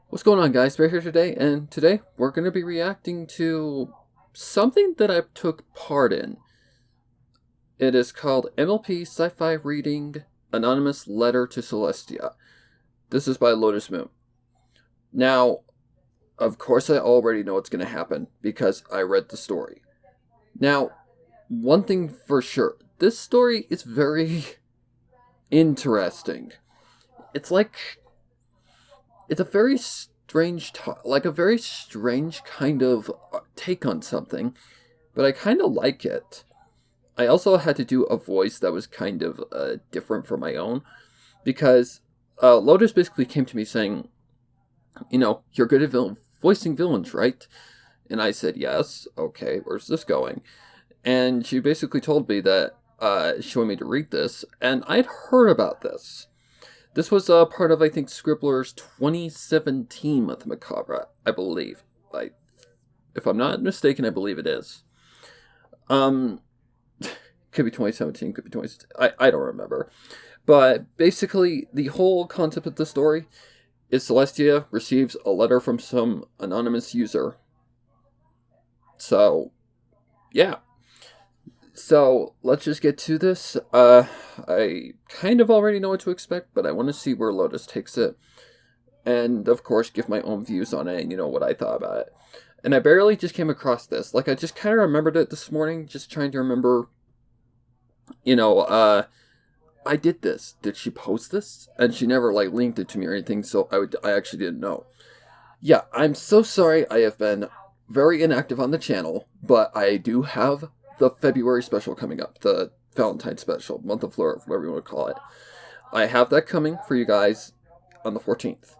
What's going on, guys? We're here today, and today we're going to be reacting to something that I took part in. It is called MLP Sci-Fi Reading Anonymous Letter to Celestia. This is by Lotus Moon. Now, of course I already know what's going to happen because I read the story. Now, one thing for sure, this story is very interesting. It's a very strange, a very strange kind of take on something, but I kind of like it. I also had to do a voice that was kind of different from my own, because Lotus basically came to me saying, you're good at voicing villains, right? And I said, yes. Okay, where's this going? And she basically told me that she wanted me to read this, and I'd heard about this. This was part of, I think, Scribbler's 2017 Month Macabre, I believe. If I'm not mistaken, I believe it is. Could be 2017, could be 2016. I don't remember. But basically, the whole concept of the story is Celestia receives a letter from some anonymous user. So, yeah. So, let's just get to this. I kind of already know what to expect, but I want to see where Lotus takes it. And, of course, give my own views on it and, what I thought about it. And I barely just came across this. I just kind of remembered it this morning, just trying to remember, I did this. Did she post this? And she never, linked it to me or anything, so I actually didn't know. Yeah, I'm so sorry I have been very inactive on the channel, but I do have the February special coming up, the Valentine's special, Month of Love, whatever you want to call it. I have that coming for you guys on the 14th.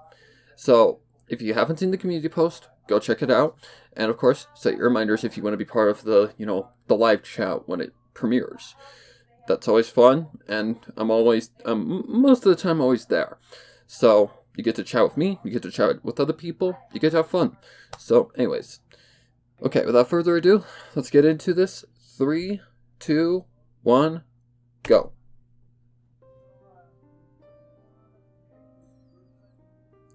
So, if you haven't seen the community post, go check it out. And of course, set your reminders if you want to be part of the, the live chat when it premieres. That's always fun, and I'm always, most of the time, always there. So, you get to chat with me, you get to chat with other people, you get to have fun. So, anyways. Okay, without further ado, let's get into this. 3, 2, 1, go.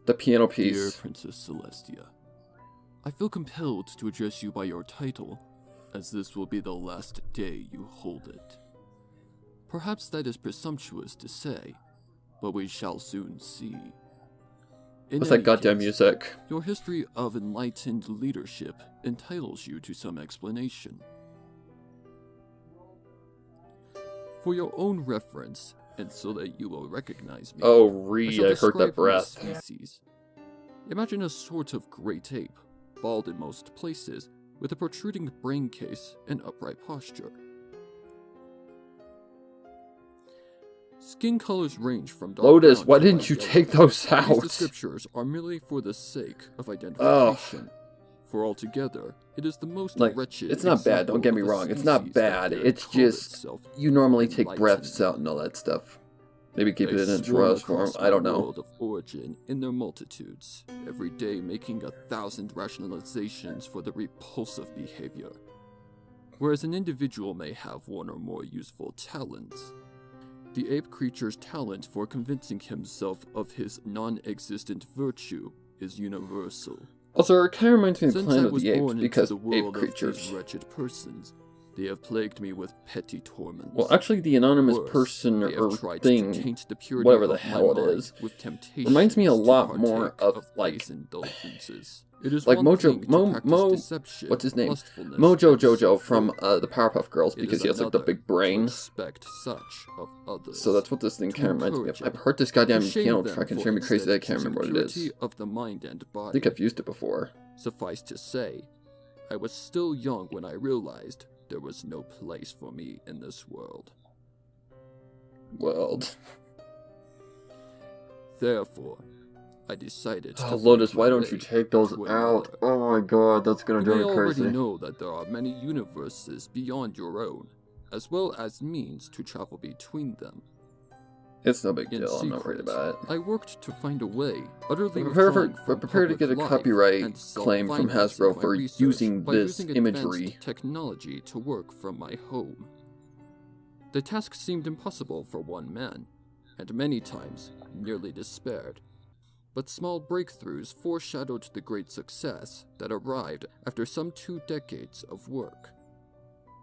The piano piece. Dear Princess Celestia, I feel compelled to address you by your title, as this will be the last day you hold it. Perhaps that is presumptuous to say, but we shall soon see. What's that goddamn music? Your history of enlightened leadership entitles you to some explanation. For your own reference, and so that you will recognize me. Oh, I heard that breath. Species. Imagine a sort of great ape, bald in most places, with a protruding brain case and upright posture. Skin colors range from dark Lotus, brown why to didn't light you yellow. take those out? These descriptors are merely for the sake of identification. For altogether, it is the most wretched. It's not bad, don't get me wrong. It's not bad. It's just, you normally take breaths out and all that stuff. Maybe keep it in its rawest form. I don't know. World of origin in their multitudes, every day making 1,000 rationalizations for the repulsive behavior. Whereas an individual may have one or more useful talents, the ape creature's talent for convincing himself of his non-existent virtue is universal. Also, it kind of reminds me of Since Planet I of was the Apes, born because into the ape world creatures. Of these wretched persons, they have plagued me with petty torments. Well, actually, the anonymous Worse, person they have or tried thing, to taint the purity whatever the of my hell it mind is, with reminds me a temptations lot to more partake of, base indulgences. It is like one thing to practice deception, what's his name? lustfulness, Mojo and Jojo so from forth. the Powerpuff Girls, It because is he has the another big to brain. expect such of others. So that's what this thing To kind of reminds me of. encourage I've heard this goddamn to shame piano them, track and for drive me crazy that I instead can't remember what it choosing is. purity of the mind and body. I think I've used it before. Suffice to say, I was still young when I realized there was no place for me in this world. Therefore, I decided to Lotus, find why my don't you way take those to out? another. Oh my god, that's gonna You drive may me already crazy. know that there are many universes beyond your own, as well as means to travel between them. It's no big In deal, I'm not worried secret, about it. I worked to find a way, utterly Prepare withdrawing from to get a public life copyright and claim from self-financing Hasbro my for research using by this using imagery. advanced technology to work from my home. The task seemed impossible for one man, and many times nearly despaired. but small breakthroughs foreshadowed the great success that arrived after some 2 decades of work.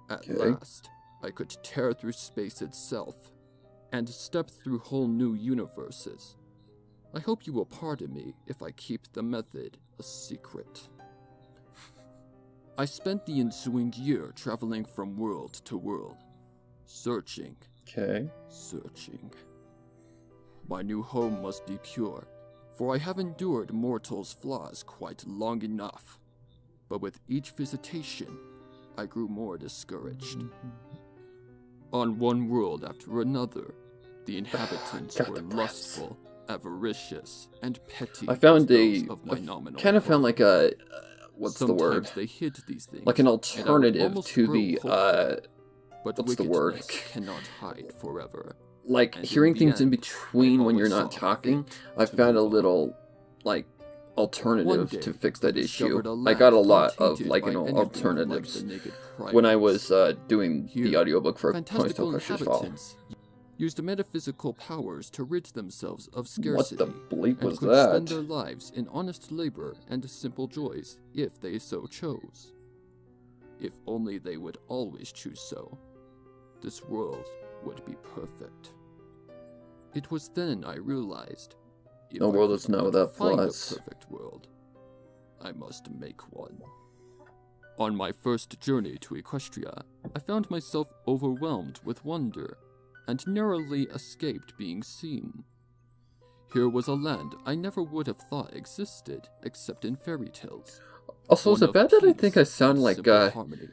At last, I could tear through space itself and step through whole new universes. I hope you will pardon me if I keep the method a secret. I spent the ensuing year traveling from world to world, searching. Searching. My new home must be pure, for I have endured mortals' flaws quite long enough. But with each visitation, I grew more discouraged. On one world after another, the inhabitants were lustful, avaricious, and petty. I found kind of found like a what's Sometimes the word? They hid these things, Like an alternative to the but what's the word? wickedness cannot hide forever. Like And hearing in the things in end, between I when you're always not saw talking. fate I to found a move on. little like One alternative day, to fix I that issue. discovered a I got a land lot of untainted like by anything like alternatives the naked when I privates. was doing the Here, audiobook for fantastical Ponytail Crush's Fall. inhabitants used metaphysical powers to rid themselves of What scarcity the bleep and was could spend that? their lives in honest labor and simple joys if they so chose. If only they would always choose so, this world would be perfect. It was then I realized, if The I world could is not not without find flaws. a perfect world, I must make one. On my first journey to Equestria, I found myself overwhelmed with wonder and narrowly escaped being seen. Here was a land I never would have thought existed except in fairy tales. Also, is One it of bad that I peace think I sound and like simple harmony,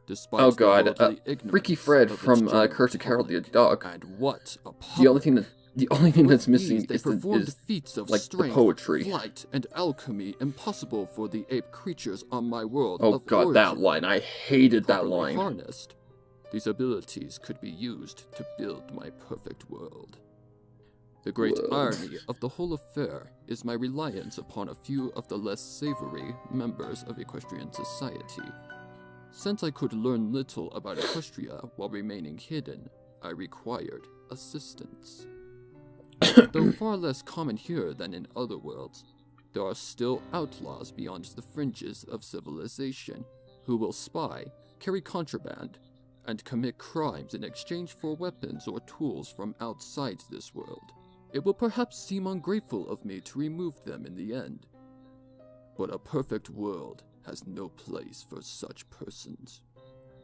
despite oh the god, worldly ignorance Freaky Fred of its from general Courage the Cowardly public. Dog. And what a The only public! thing With that's missing ease, they is performed feats of like the strength, poetry. flight, and alchemy impossible for the ape creatures on my world Oh of god, that origin. line. I hated that Properly line. harnessed, these abilities could be used to build my perfect world. The great irony of the whole affair is my reliance upon a few of the less savory members of equestrian society. Since I could learn little about Equestria while remaining hidden, I required assistance. Though far less common here than in other worlds, there are still outlaws beyond the fringes of civilization who will spy, carry contraband, and commit crimes in exchange for weapons or tools from outside this world. It will perhaps seem ungrateful of me to remove them in the end, but a perfect world has no place for such persons.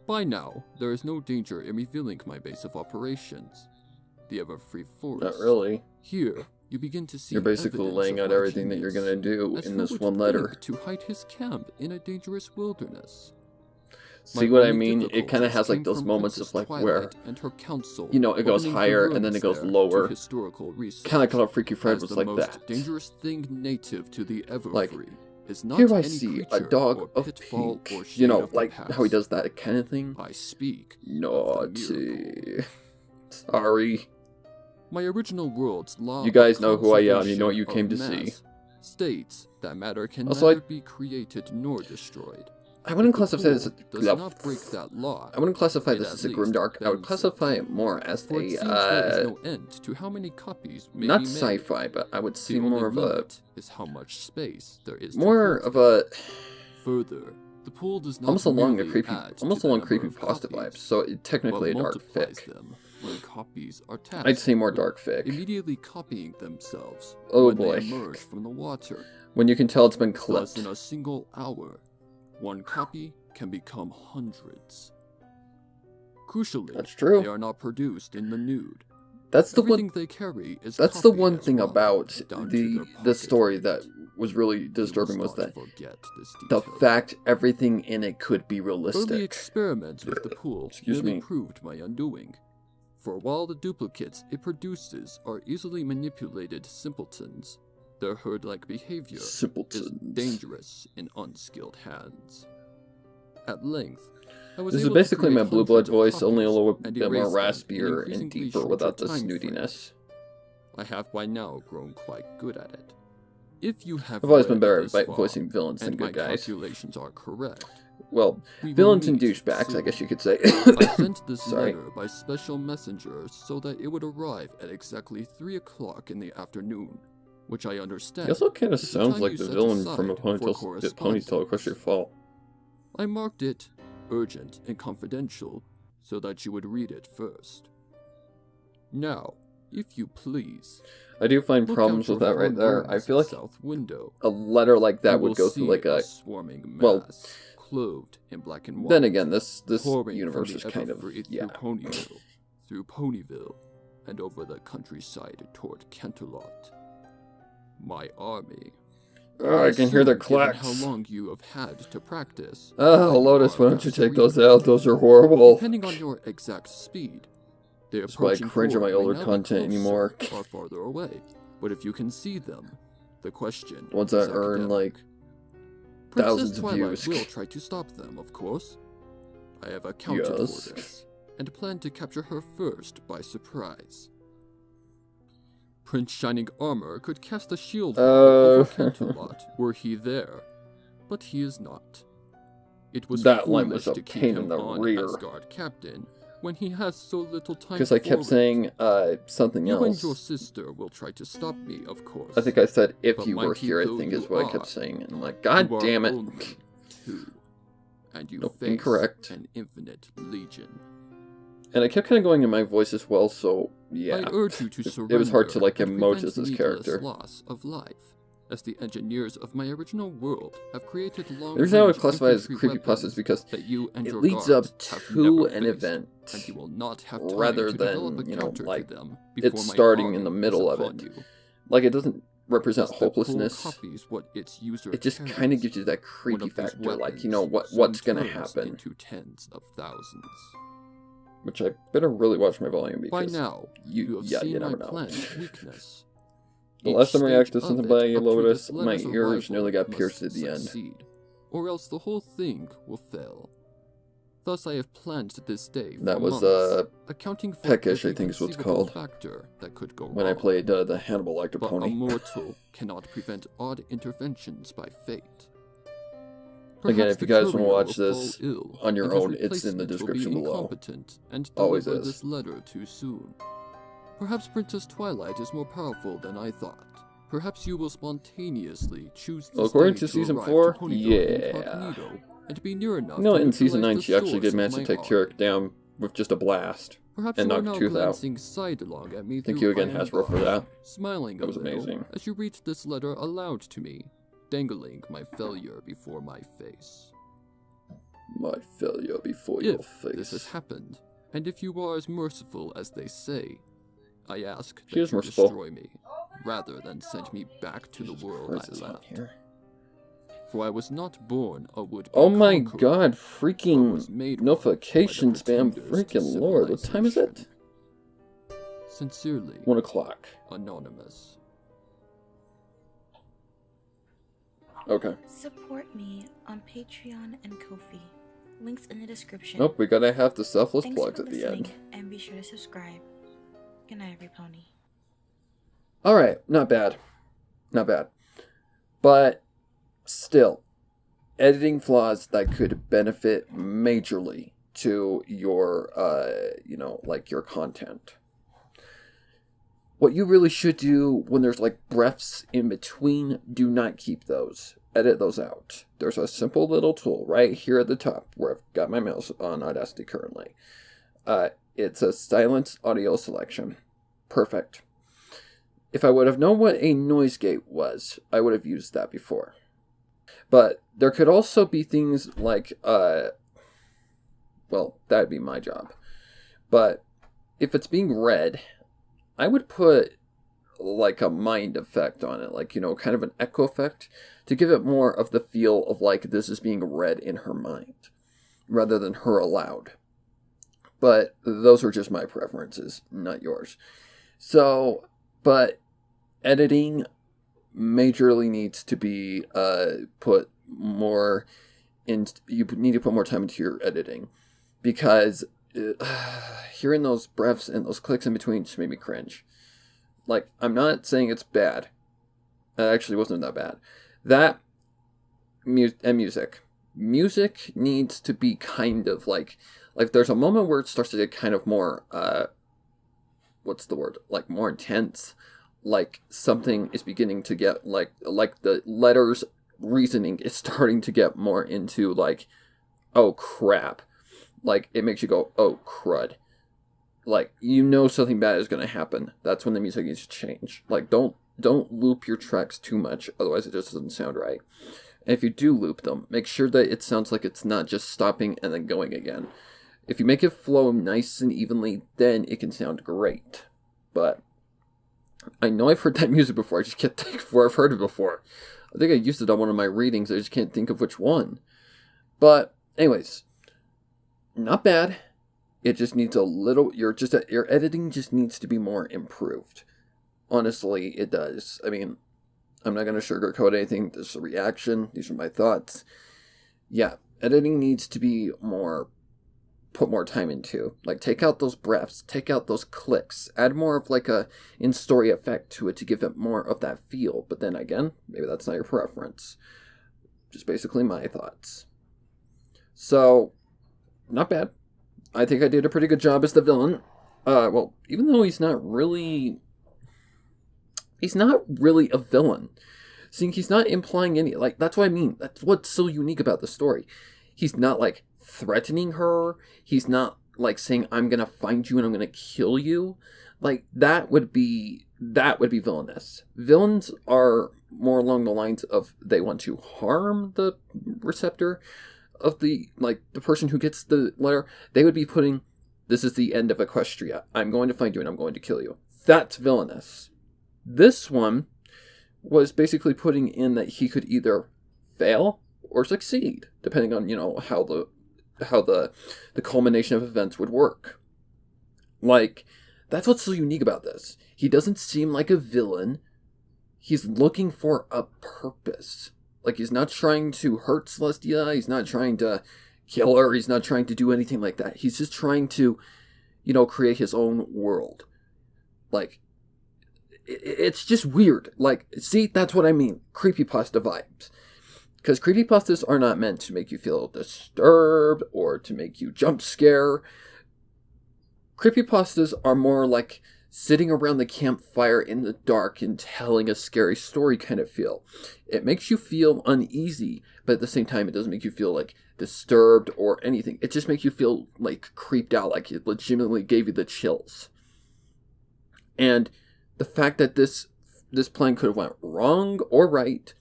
By now, there is no danger in revealing my base of operations, the ever-free forest. Not really. Here, you begin to see You're basically evidence laying of out my everything that you're genius, gonna do as in who this would one letter. think to hide his camp in a dangerous wilderness. See My what I only mean? It kind of difficulties has like came those from moments Princess of like where, Twilight and her council you know, it goes opening higher her and then it goes rooms there lower. to historical research, Kind of like how Freaky Fred as was the like most that. dangerous thing native to the Everfree Like, is not here I any see a creature dog or of pitfall pink. or shade You know, of the like past. how he does that kind of thing. I speak of the Naughty. miracle. Sorry. My original world's law You guys of know who I am, you know what conservation you came to of see. mass states that matter can Also, neither be created nor destroyed. I wouldn't If the classify this pool as does not break that law, I wouldn't classify it this at as a least grimdark. I would bends classify it more as For it seems there is a no end to how many copies may not be made. sci-fi, but I would The see only more of a limit is how much space there is. more to of hold a them. Further, the pool does not almost along the merely creepy, add to almost the along number creepy of pasta copies, vibes. So it, technically a but dark multiplies fic. them when copies are tasked I'd say more with dark fic. immediately copying themselves Oh when boy. they emerge from the water. When you can tell it's been Thus, clipped. in a single hour, one copy can become hundreds. Crucially, That's true. they are not produced in the nude. That's the Everything one. they carry is That's the copied one as thing well, about down to the their the pocket story weight. that was really You disturbing must was not that forget this the detail. fact everything in it could be Early realistic. experiments with the pool Excuse nearly me. proved my undoing. For while the duplicates it produces are easily manipulated simpletons, their herd-like behavior is Simpletons. dangerous in unskilled hands. At length, I was This is able to basically my create blue blood hundreds of voice, only a copies little and bit more erase them in raspier and increasingly deeper shorter without the time snootiness. I have by now grown quite good at it. If you have I've always been read better this at far, voicing villains than and my good guys. calculations are correct, Well, we will villains and meet douchebags, I soon. guess you could say. I sent this Sorry. letter by special messenger so that it would arrive at exactly 3 o'clock in the afternoon. which I understand. He also kind of is sounds time like you the set villain aside from for Ponytail Equestria Fall. I marked it urgent and confidential so that you would read it first. Now, if you please, I do find look problems out with your that right there. I harmonious feel like south window. a letter like that You would will go through see like a... swarming mass, well, clothed in black and white. Then again, this pouring universe from is the kind of... Everfree yeah. through Ponyville, and over the countryside toward Canterlot. My army. Oh, I can hear the assume, given clacks. how long you have had to practice. Oh, that you Lotus, are why don't you fast take those reader. out? Those are horrible. Depending on your exact speed, the That's why I approaching cringe at my horde may older now be content closer anymore. or farther away. But if you can see them, the question Ones that is earn, academic. like, Princess thousands of Twilight views. will try to stop them, of course. I have accounted Yes. for this, and plan to capture her first by surprise. Prince Shining Armor could cast a shield wall over Canterlot were he there, but he is not. It was That line foolish was a to keep pain him in the on rear. as guard captain when he has so little time. Because I kept forward. saying, something You and your else. sister will try to stop me, of course. I think I said, if But you were mighty here, I though think you is what I are, kept saying. And I'm like, God you are damn it. only two, and you Nope, face incorrect. an infinite legion. And I kept kind of going in my voice as well, so yeah. I urge you to surrender. It was hard to like and emote prevent as this needless character. loss of life, as the engineers of my original world have created long. The reason I would classify it as creepypasta is because that you and it your leads guards up have to never an faced, event, and you will not have time rather to than, develop a you know, counter like, to them it's before my starting in the army middle is of upon it. you. Like, it doesn't represent As the pool hopelessness. copies what its user It just kind of carries, gives you that one creepy of these factor, like, you weapons know, soon what's gonna turns happen. into tens of thousands. Which I better really watch my volume because By now, you have you seen never my know. plan's weakness. The Each last time I stage reacted to of something it by you, up to Lotus, this my letter's ears arrival nearly got must pierced at the end. succeed, or else the whole thing will fail. Thus, I have planned this day for That was, months, accounting for peckish, I every think is what's conceivable called. factor that could go When I wrong. played the Hannibal Lecter But a pony. mortal cannot prevent odd interventions by fate. Again, Perhaps if you the guys wanna courier watch will this fall ill, on your and his own, it's in the replacement will be description below. incompetent and Always deliver is. this letter too soon. Perhaps Princess Twilight is more powerful than I thought. Perhaps you will spontaneously choose this Well, according day to Season arrive 4, to Ponyville yeah. incognito and be near enough You know, to in Season 9, neutralize she the actually did source manage of to my take Turek army. down with just a blast. Perhaps and you are knock now Tooth out. glancing sidelong at me Thank through you again, iron Hasbro, for bars, that. smiling That was a little amazing. as you read this letter aloud to me, dangling my failure before my face. My failure before your If face. this has happened, and if you are as merciful as they say, I ask She that is you merciful. destroy me, rather than send me back to the world Where's I this on left. here? For I was not born a would-be Oh my conqueror, god, but freaking was made notification one by the spam, pretenders to freaking lord, what time is it? civilization. Sincerely, 1 o'clock. Anonymous. Okay. Support me on Patreon and Ko-fi. Links in the description. Nope, we gotta have the selfless Thanks plugs for at the listening, end. and be sure to subscribe. Good night, every pony. Alright, not bad. Not bad. But, still, editing flaws that could benefit majorly to your, you know, like your content. What you really should do when there's like breaths in between, do not keep those. Edit those out. There's a simple little tool right here at the top where I've got my mouse on Audacity currently. It's a silence audio selection. Perfect. If I would have known what a noise gate was, I would have used that before. But there could also be things like, well, that'd be my job. But if it's being read, I would put like a mind effect on it, like, you know, kind of an echo effect to give it more of the feel of like this is being read in her mind rather than her aloud. But those are just my preferences, not yours. So, but editing majorly needs to be put more in. You need to put more time into your editing because hearing those breaths and those clicks in between just made me cringe. Like, I'm not saying it's bad. It actually wasn't that bad. That and music. Music needs to be kind of like there's a moment where it starts to get kind of more what's the word? Like more intense. like something is beginning to get like the letter's reasoning is starting to get more into like, oh crap. Like it makes you go, oh crud. Like something bad is gonna happen. That's when the music needs to change. Like don't loop your tracks too much, otherwise it just doesn't sound right. And if you do loop them, make sure that it sounds like it's not just stopping and then going again. If you make it flow nice and evenly, then it can sound great. But I know I've heard that music before. I just can't think of where I've heard it before. I think I used it on one of my readings. I just can't think of which one. But anyways, not bad. It just needs a little. Your editing just needs to be more improved. Honestly, it does. I mean, I'm not going to sugarcoat anything. This is a reaction. These are my thoughts. Yeah, editing needs to be put more time into. Like, take out those breaths, take out those clicks, add more of like a in-story effect to it to give it more of that feel. But then again, maybe that's not your preference. Just basically my thoughts. So, not bad. I think I did a pretty good job as the villain. Well, even though he's not really a villain. See, he's not implying any, like, that's what I mean. That's what's so unique about the story. He's not, like, threatening her. He's not, like, saying, I'm gonna find you and I'm gonna kill you. Like, that would be villainous. Villains are more along the lines of they want to harm the receptor of the person who gets the letter. They would be putting, this is the end of Equestria. I'm going to find you and I'm going to kill you. That's villainous. This one was basically putting in that he could either fail or succeed, depending on, how the culmination of events would work. Like, that's what's so unique about this. He doesn't seem like a villain. He's looking for a purpose. Like, he's not trying to hurt Celestia. He's not trying to kill her. He's not trying to do anything like that. He's just trying to, create his own world. Like, it's just weird. Like, see, that's what I mean. Creepypasta vibes. Because creepypastas are not meant to make you feel disturbed or to make you jump scare. Creepypastas are more like sitting around the campfire in the dark and telling a scary story kind of feel. It makes you feel uneasy, but at the same time, it doesn't make you feel like disturbed or anything. It just makes you feel like creeped out, like it legitimately gave you the chills. And the fact that this plan could have went wrong or right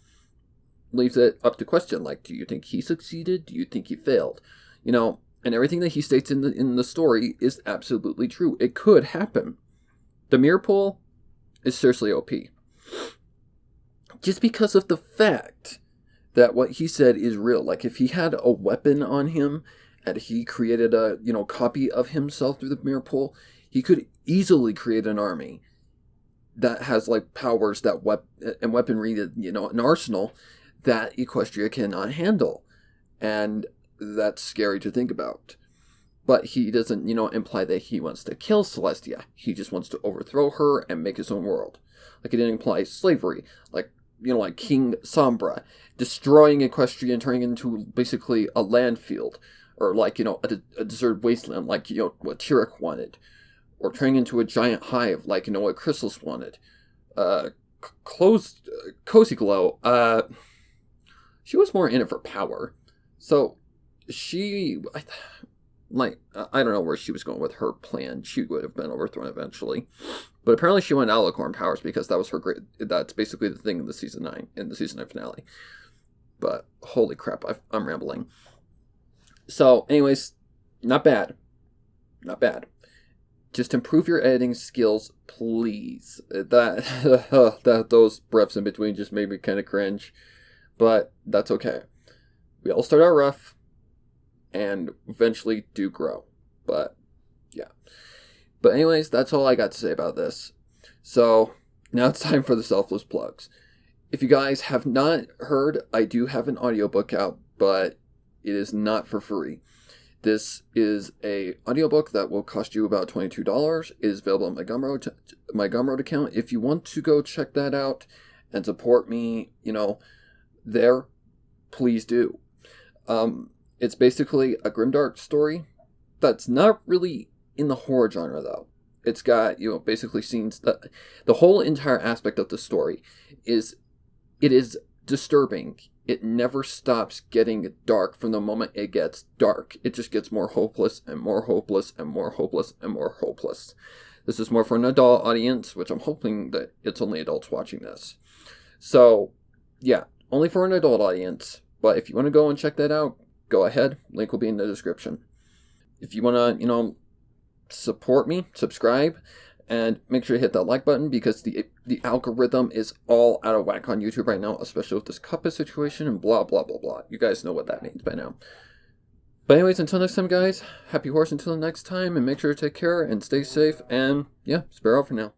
leaves it up to question. Like, do you think he succeeded? Do you think he failed? And everything that he states in the story is absolutely true. It could happen. The mirror pull is seriously OP. Just because of the fact that what he said is real. Like, if he had a weapon on him and he created a, copy of himself through the mirror pull, he could easily create an army that has, like, powers that and weaponry that, an arsenal that Equestria cannot handle. And that's scary to think about. But he doesn't, imply that he wants to kill Celestia. He just wants to overthrow her and make his own world. Like, it didn't imply slavery. Like, like King Sombra destroying Equestria and turning it into basically a landfield. Or like, a deserted wasteland, like, what Tyrek wanted. Or turning into a giant hive, like, what Chrysalis wanted. Cozy Glow, she was more in it for power. So, I don't know where she was going with her plan. She would have been overthrown eventually. But apparently she went Alicorn powers because that was her that's basically the thing in the season 9 finale. But holy crap, I'm rambling. So, anyways, not bad. Not bad. Just improve your editing skills, please. Those breaths in between just made me kind of cringe. But that's okay. We all start out rough and eventually do grow. But, yeah. But anyways, that's all I got to say about this. So, now it's time for the selfless plugs. If you guys have not heard, I do have an audiobook out, but it is not for free. This is a audiobook that will cost you about $22. It is available on my Gumroad account. If you want to go check that out and support me, there, please do. It's basically a grimdark story that's not really in the horror genre, though. It's got, basically scenes. The whole entire aspect of the story is, it is disturbing. It never stops getting dark from the moment it gets dark. It just gets more hopeless and more hopeless and more hopeless and more hopeless. This is more for an adult audience, which I'm hoping that it's only adults watching this. So, yeah, only for an adult audience. But if you want to go and check that out, go ahead. Link will be in the description. If you want to, support me, subscribe, and make sure you hit that like button, because the algorithm is all out of whack on YouTube right now, especially with this Cuphead situation and blah, blah, blah, blah. You guys know what that means by now. But anyways, until next time, guys, happy horse until the next time, and make sure to take care and stay safe, and yeah, spare out for now.